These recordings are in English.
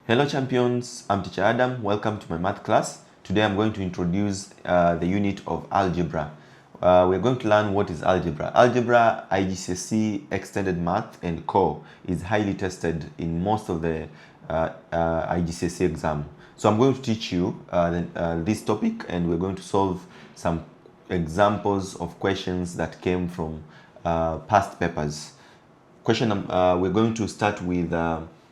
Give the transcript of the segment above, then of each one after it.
Hello champions, I'm teacher Adam. Welcome to my math class. Today I'm going to introduce the unit of algebra. We're going to learn what is algebra. Algebra, Igcse, extended math and core is highly tested in most of the Igcse exam. So I'm going to teach you this topic, and we're going to solve some examples of questions that came from past papers. We're going to start with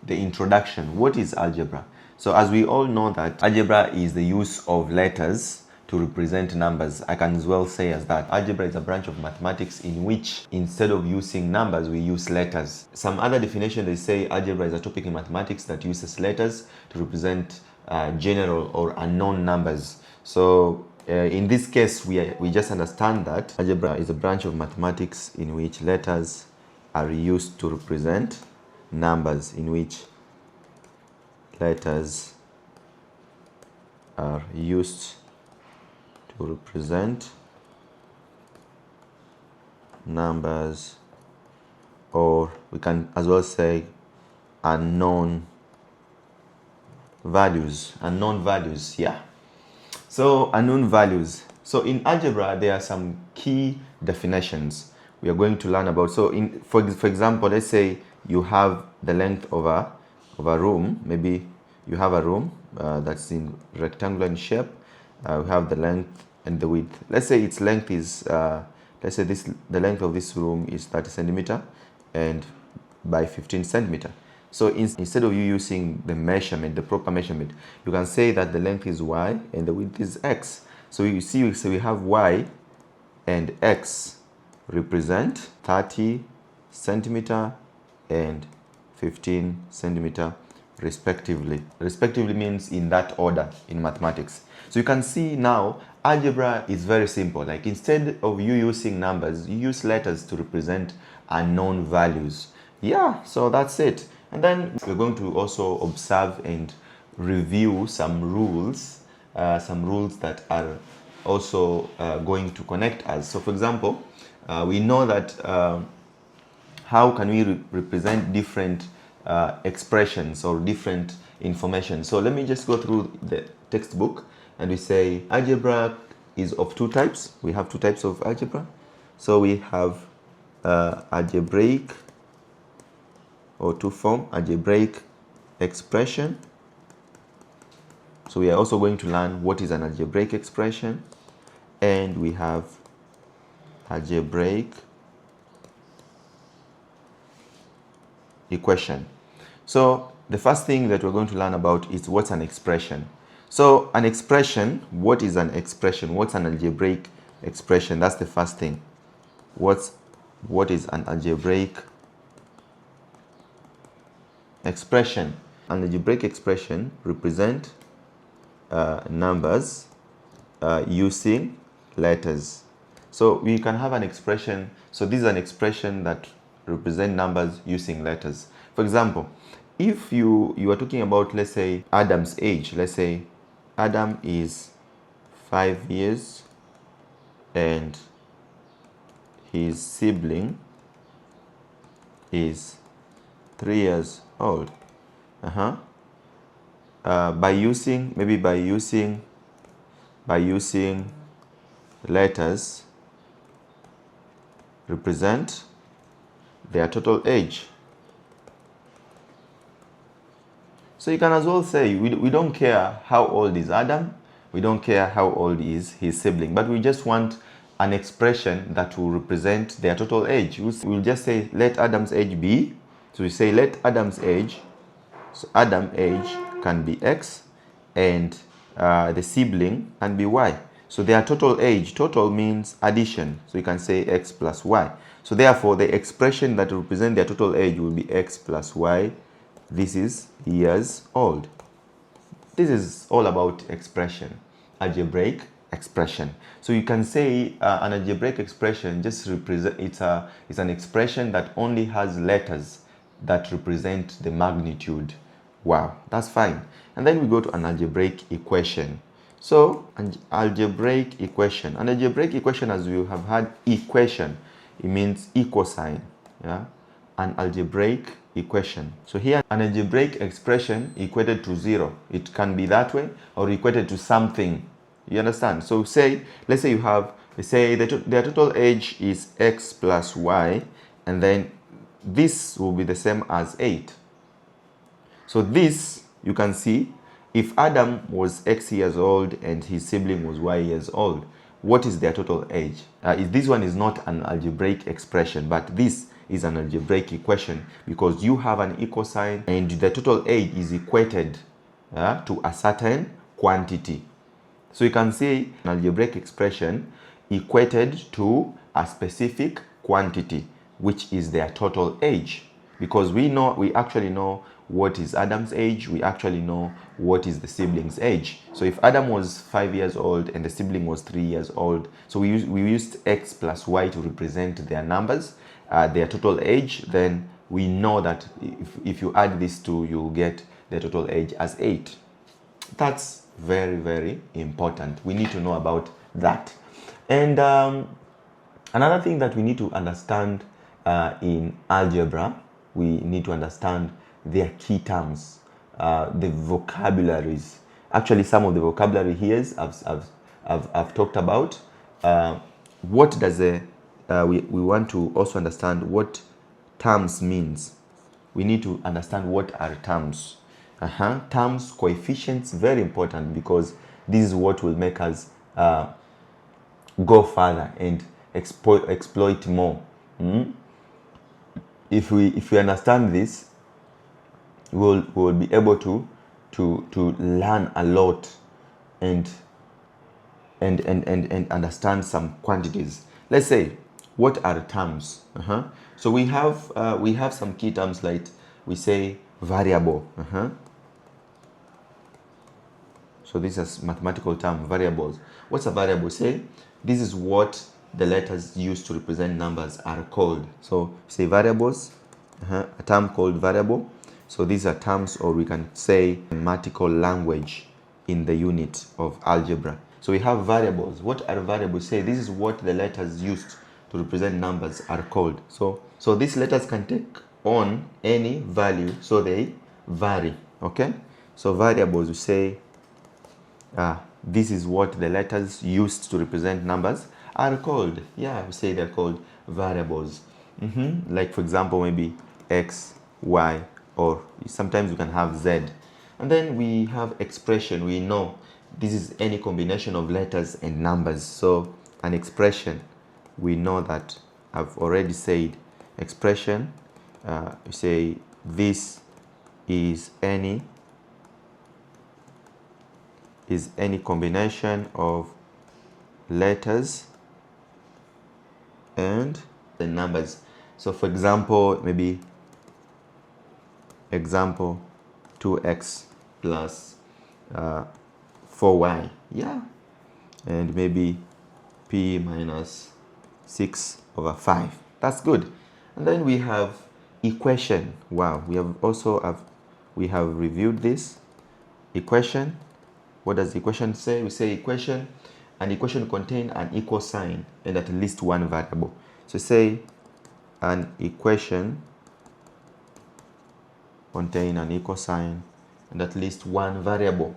the introduction. What is algebra? So as we all know that algebra is the use of letters to represent numbers. I can as well say as that algebra is a branch of mathematics in which instead of using numbers we use letters. Some other definition, they say algebra is a topic in mathematics that uses letters to represent general or unknown numbers. So in this case we just understand that algebra is a branch of mathematics in which letters are used to represent numbers, in which letters are used to represent numbers, or we can as well say unknown values. Yeah. So unknown values. So in algebra there are some key definitions we are going to learn about. So for example, let's say you have the length of a room. Maybe you have a room that's in rectangular in shape. We have the length and the width. Let's say its length is the length of this room is 30 centimeter and by 15 centimeter. So instead of you using the proper measurement, you can say that the length is y and the width is x. So you see, we have y and x represent 30 centimeter and 15 centimeter respectively. Respectively means in that order in mathematics. So you can see now algebra is very simple. Like, instead of you using numbers, you use letters to represent unknown values. Yeah, so that's it. And then we're going to also observe and review some rules that are also going to connect us. So for example, we know that how can we represent different expressions or different information. So let me just go through the textbook, and we say algebra is of two types. We have two types of algebra. So we have algebraic, or two-form algebraic expression. So we are also going to learn what is an algebraic expression, and we have algebraic equation. So the first thing that we're going to learn about is what's an expression. So an expression, what is an expression? What's an algebraic expression? That's the first thing. What is an algebraic expression? An algebraic expression represent numbers using letters. So we can have an expression. So this is an expression that represent numbers using letters. For example, if you are talking about, let's say, Adam's age. Let's say Adam is 5 years and his sibling is 3 years old. By using letters represent their total age. So you can as well say we don't care how old is Adam, we don't care how old is his sibling, but we just want an expression that will represent their total age. We'll just say let Adam's age be. So we say let Adam's age, so Adam's age can be x, and the sibling can be y. So their total age, total means addition, so you can say x plus y. So therefore the expression that represents their total age will be x plus y. This is years old. This is all about expression, algebraic expression. So you can say an algebraic expression just it's an expression that only has letters that represent the magnitude. Wow, that's fine. And then we go to an algebraic equation. So an algebraic equation. An algebraic equation, as you have had equation, it means equal sign. Yeah. An algebraic equation. So here, an algebraic expression equated to 0. It can be that way or equated to something. You understand? So let's say you have, their total age is x plus y, and then this will be the same as 8. So this, you can see, if Adam was x years old and his sibling was y years old, what is their total age? This one is not an algebraic expression, but this is an algebraic equation because you have an equal sign and the total age is equated to a certain quantity. So you can say an algebraic expression equated to a specific quantity, which is their total age. Because we actually know what is Adam's age, we actually know what is the sibling's age. So if Adam was 5 years old and the sibling was 3 years old, so we used x plus y to represent their numbers, their total age, then we know that if you add these two, you'll get the total age as 8. That's very, very important. We need to know about that. And another thing that we need to understand in algebra, we need to understand their key terms, the vocabularies. Actually, some of the vocabulary here I've talked about. What does we want to also understand what terms means. We need to understand what are terms. Terms, coefficients, very important because this is what will make us go further and exploit more. If we understand this, we'll be able to learn a lot and understand some quantities. Let's say, what are terms? So we have some key terms, like we say variable. So this is mathematical term, variables. What's a variable? Say this is what the letters used to represent numbers are called. So say variables, a term called variable. So these are terms, or we can say mathematical language in the unit of algebra. So we have variables. What are variables? Say this is what the letters used to represent numbers are called. So these letters can take on any value, so they vary. Okay, so variables, we say this is what the letters used to represent numbers are called. Yeah, we say they're called variables. Like for example, maybe x, y, or sometimes we can have z. And then we have expression. We know this is any combination of letters and numbers. So an expression, we know that I've already said expression. We say this is any combination of letters and the numbers. So for example, maybe example 2x plus 4y, yeah, and maybe p minus 6 over 5. That's good. And then we have equation. Wow, we have reviewed this equation. What does the equation say? We say equation, an equation contains an equal sign and at least one variable. So say an equation contain an equal sign and at least one variable.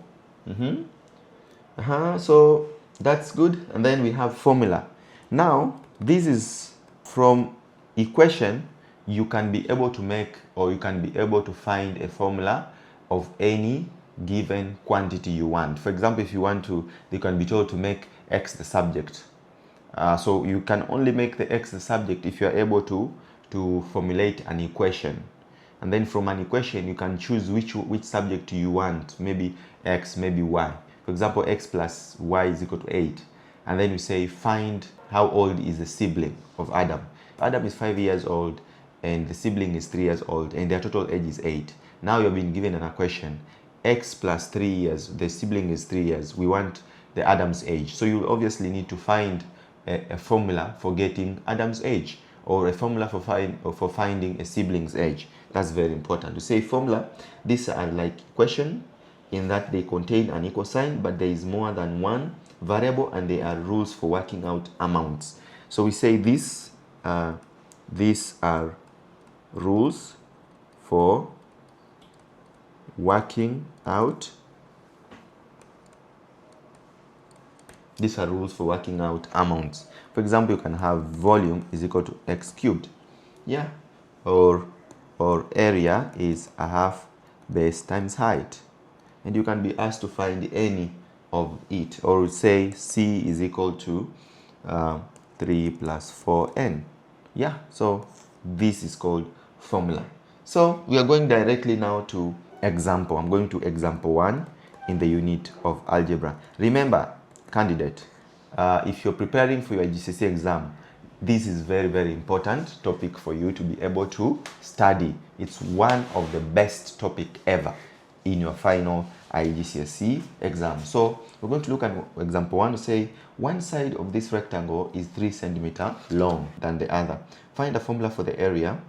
So that's good. And then we have formula. Now this is from equation. You can be able to make, or you can be able to find a formula of any given quantity you want. For example, if you want to, you can be told to make x the subject. So you can only make the x the subject if you are able to formulate an equation. And then from an equation, you can choose which subject you want, maybe x, maybe y. For example, x plus y is equal to 8. And then you say, find how old is the sibling of Adam. Adam is 5 years old and the sibling is 3 years old and their total age is 8. Now you've been given an equation. X plus 3 years, the sibling is 3 years. We want the Adam's age. So you obviously need to find a formula for getting Adam's age, or a formula for finding a sibling's age. That's very important. To say formula, these are like equation in that they contain an equal sign, but there is more than one variable and they are rules for working out amounts. So we say these are rules for working out. These are rules for working out amounts. For example, you can have volume is equal to x cubed. Yeah. Or area is a half base times height. And you can be asked to find any of it. Or say C is equal to 3 plus 4n. Yeah. So this is called formula. So we are going directly now to example. I'm going to example 1 in the unit of algebra. Remember, candidate, if you're preparing for your GCSE exam, this is very, very important topic for you to be able to study. It's one of the best topic ever in your final IGCSE exam. So we're going to look at example 1 to say one side of this rectangle is 3 centimeter long than the other. Find a formula for the area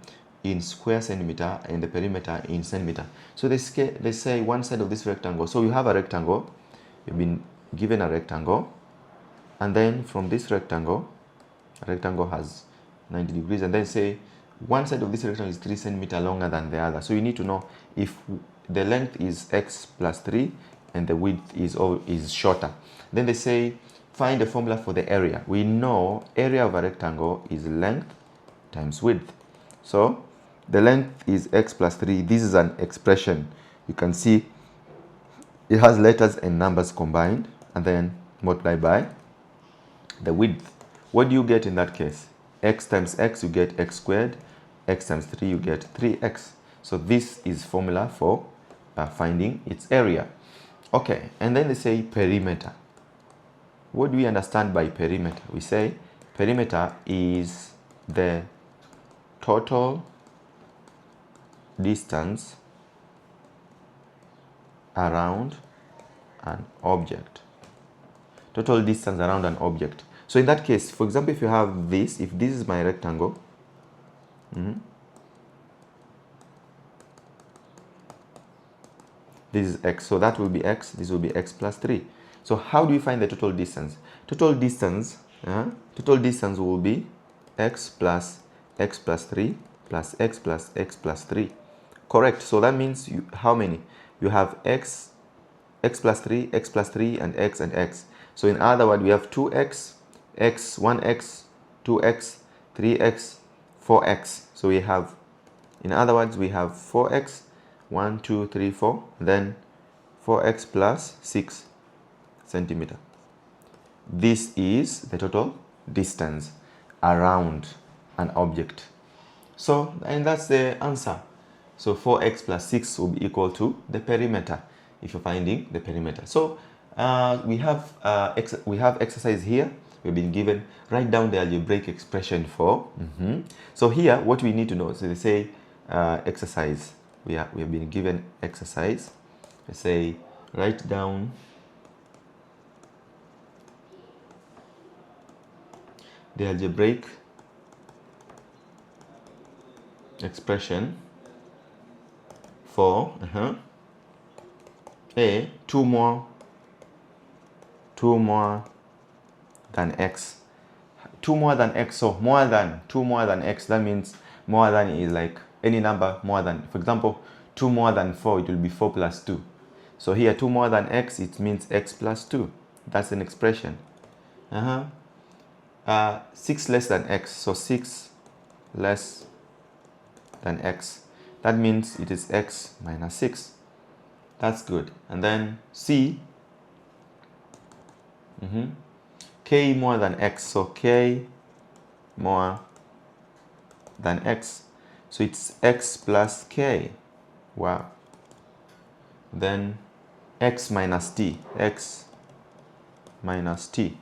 in square centimeter and the perimeter in centimeter. So they say one side of this rectangle. So you have a rectangle, you've been given a rectangle, and then from this rectangle, a rectangle has 90 degrees, and then say one side of this rectangle is 3 centimeter longer than the other. So you need to know if the length is x plus 3 and the width is shorter. Then they say find a formula for the area. We know area of a rectangle is length times width. So the length is x plus 3. This is an expression. You can see it has letters and numbers combined, and then multiply by the width. What do you get in that case? X times x, you get x squared. X times 3, you get 3x. So this is formula for finding its area. Okay, and then they say perimeter. What do we understand by perimeter? We say perimeter is the total distance around an object. Total distance around an object. So in that case, for example, if you have this, if this is my rectangle, this is x, so that will be x, this will be x plus 3. So how do you find the total distance? Total distance will be x plus 3 plus x plus x plus 3. Correct. So that means how many? You have x plus 3, x plus 3, and x. So in other words, we have 2x, x, 1x, 2x, 3x, 4x. So we have, in other words, we have 4x, 1, 2, 3, 4, then 4x plus 6 centimeter. This is the total distance around an object. So, and that's the answer. So 4x plus 6 will be equal to the perimeter if you're finding the perimeter. So we have exercise here. We've been given, write down the algebraic expression for. So here, what we need to know, so they say exercise. We have been given exercise. They say write down the algebraic expression for a 2 more than x. 2 more than x, so more than 2 more than x. That means more than is like any number more than. For example, 2 more than 4, it will be 4 plus 2. So here 2 more than x, it means x plus 2. That's an expression. 6 less than x, so 6 less than x. That means it is x minus 6. That's good. And then C, k more than x, so k more than x. So it's x plus k. Wow. Then x minus t, x minus t.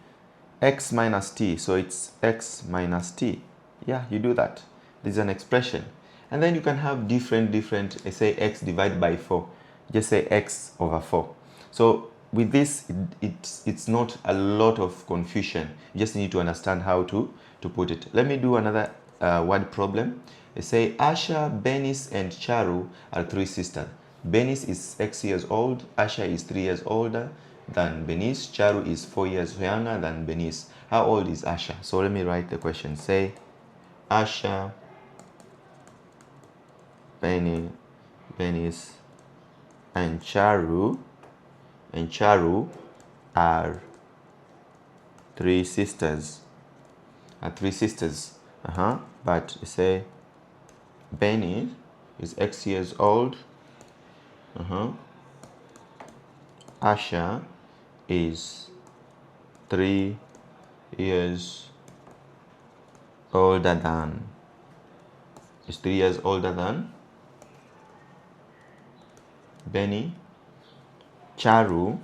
X minus t, so it's x minus t. Yeah, you do that. This is an expression. And then you can have different, say x divided by 4. Just say x over 4. So with this, it's not a lot of confusion. You just need to understand how to put it. Let me do another word problem. They say Asha, Benis, and Charu are 3 sisters. Benis is 6 years old. Asha is 3 years older than Benis. Charu is 4 years younger than Benis. How old is Asha? So let me write the question. Say Asha, Benny, Benny's and Charu are three sisters. But you say Benny is X years old. Asha is 3 years older than. Is 3 years older than Benny. Charu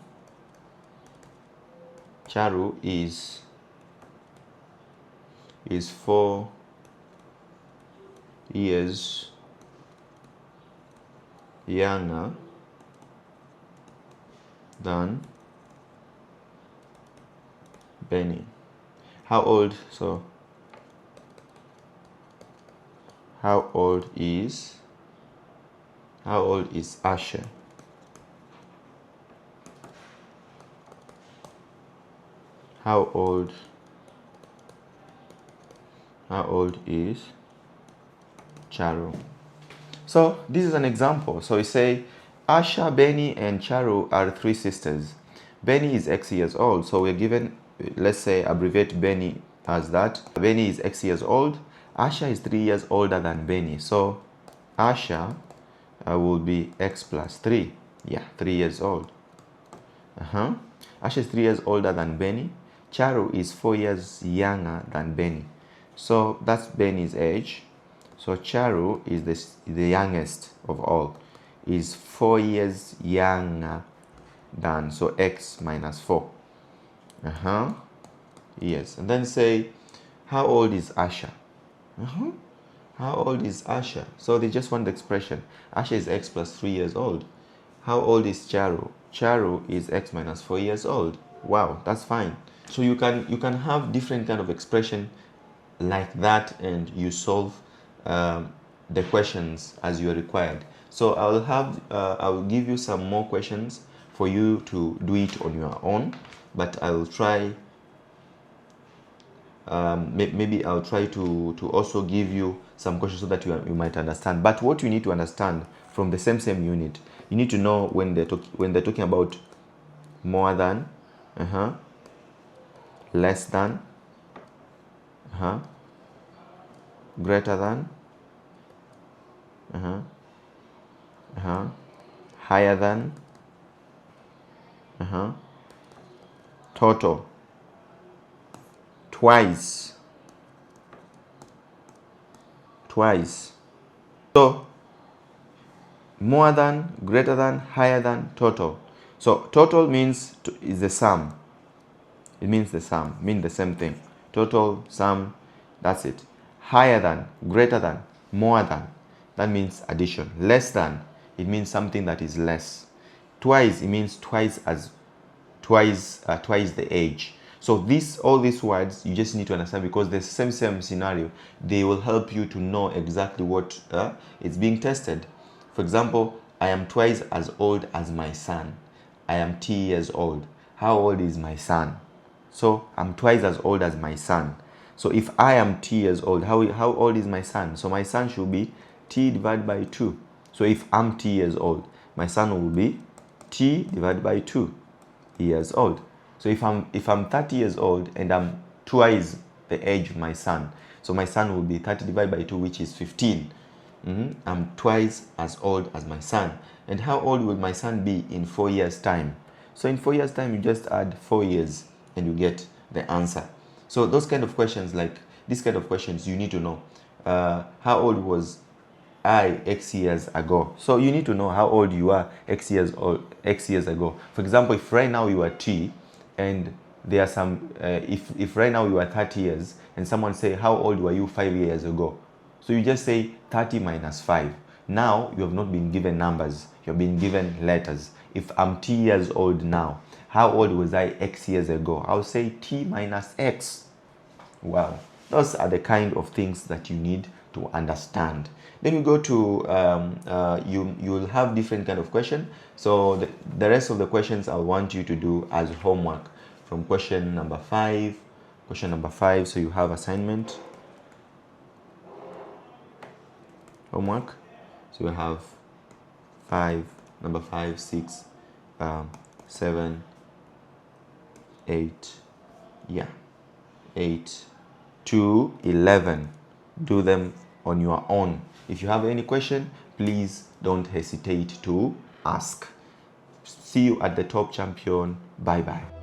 is 4 years younger than Benny. How old? So how old is Asha? How old is Charu? So this is an example. So you say Asha, Benny, and Charu are three sisters. Benny is X years old. So we're given, let's say, abbreviate Benny as that. Benny is X years old. Asha is 3 years older than Benny. So Asha will be X plus 3. Yeah, 3 years old. Asha is 3 years older than Benny. Charu is 4 years younger than Benny. So that's Benny's age. So Charu is the youngest of all. Is 4 years younger than, so X minus 4. Yes. And then say, how old is Asha? How old is Asha? So they just want the expression. Asha is X plus 3 years old. How old is Charu? Charu is X minus 4 years old. Wow, that's fine. So you can have different kind of expression like that, and you solve the questions as you are required. So I will give you some more questions for you to do it on your own, but I will try. Maybe I'll try to also give you some questions so that you might understand. But what you need to understand from the same unit, you need to know when they're talking about more than, less than, greater than, higher than, total, twice. So more than, greater than, higher than, total. So total means is the sum. It means the sum, mean the same thing. Total, sum, that's it. Higher than, greater than, more than, that means addition. Less than, it means something that is less. Twice, it means twice the age. So all these words you just need to understand, because the same scenario, they will help you to know exactly what is being tested. For example, I am twice as old as my son. I am 2 years old. How old is my son? So I'm twice as old as my son. So if I am 2 years old, how old is my son? So my son should be t divided by 2. So if I'm 2 years old, my son will be t divided by 2 years old. So if I'm 30 years old and I'm twice the age of my son, so my son will be 30 divided by 2, which is 15. I'm twice as old as my son. And how old will my son be in 4 years' time? So in 4 years' time, you just add 4 years and you get the answer. So those kind of questions, like these kind of questions, you need to know. How old was I X years ago? So you need to know how old you are X years ago. For example, if right now you are T, and there are some, if right now you are 30 years, and someone say, how old were you 5 years ago? So you just say 30 minus 5. Now you have not been given numbers, you have been given letters. If I'm T years old now, how old was I X years ago? I'll say T minus X. Wow, those are the kind of things that you need to understand. Then we go to, you'll have different kind of question. So the rest of the questions I want you to do as homework from question number 5. So you have assignment, homework. So you have number 5, 6, 7, 8, yeah, 8 to 11. Do them on your own. If you have any question, please don't hesitate to ask. See you at the top champion. Bye bye.